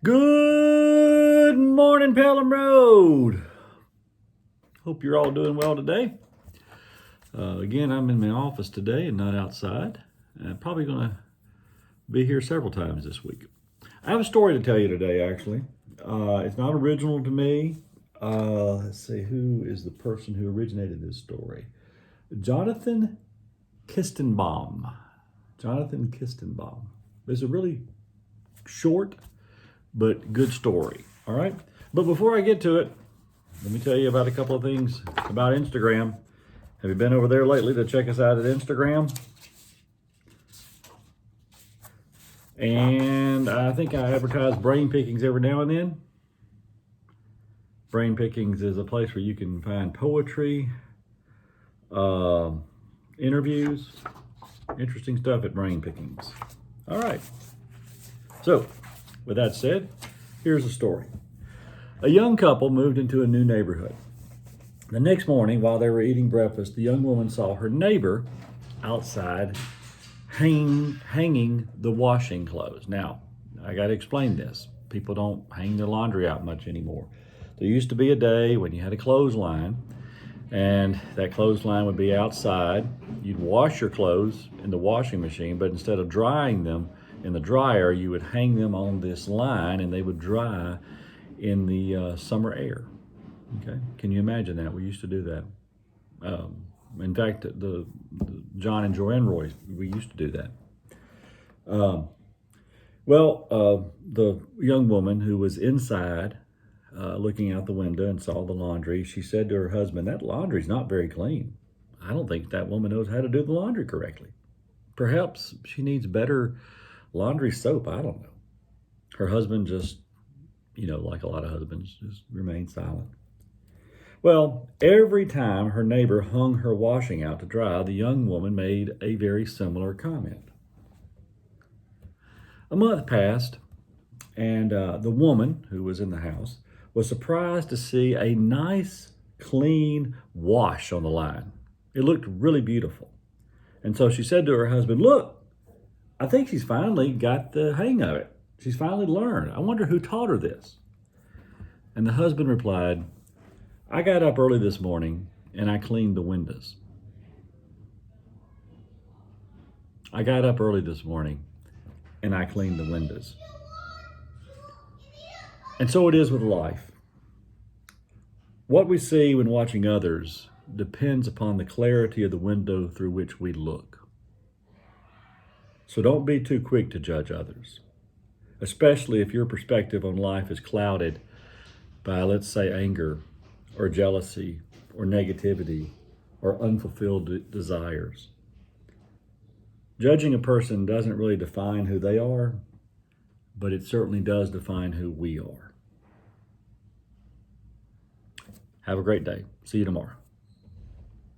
Good morning, Pelham Road. Hope you're all doing well today. Again, I'm in my office today and not outside. I'm probably going to be here several times this week. I have a story to tell you today, actually. It's not original to me. Let's see, who is the person who originated this story? Jonathan Kistenbaum. Jonathan Kistenbaum. It's a really short but good story. All right. But before I get to it, let me tell you about a couple of things about Instagram. Have you been over there lately to check us out at Instagram? And I think I advertise Brain Pickings every now and then. Brain Pickings is a place where you can find poetry, interviews, interesting stuff at Brain Pickings. All right. So, with that said, here's the story. A young couple moved into a new neighborhood. The next morning, while they were eating breakfast, the young woman saw her neighbor outside hanging the washing clothes. Now, I got to explain this. People don't hang their laundry out much anymore. There used to be a day when you had a clothesline, and that clothesline would be outside. You'd wash your clothes in the washing machine, but instead of drying them in the dryer, you would hang them on this line and they would dry in the summer air. Okay, can you imagine that? We used to do that. In fact, the John and Joanne Roys, we used to do that. The young woman who was inside looking out the window and saw the laundry, she said to her husband, "That laundry's not very clean. I don't think that woman knows how to do the laundry correctly. Perhaps she needs better laundry soap. I don't know." Her husband just, like a lot of husbands, just remained silent. Well, every time her neighbor hung her washing out to dry, the young woman made a very similar comment. A month passed, and the woman who was in the house was surprised to see a nice, clean wash on the line. It looked really beautiful. And so she said to her husband, "Look, I think she's finally got the hang of it. She's finally learned. I wonder who taught her this." And the husband replied, "I got up early this morning and I cleaned the windows." I got up early this morning and I cleaned the windows. And so it is with life. What we see when watching others depends upon the clarity of the window through which we look. So don't be too quick to judge others, especially if your perspective on life is clouded by, let's say, anger or jealousy or negativity or unfulfilled desires. Judging a person doesn't really define who they are, but it certainly does define who we are. Have a great day. See you tomorrow.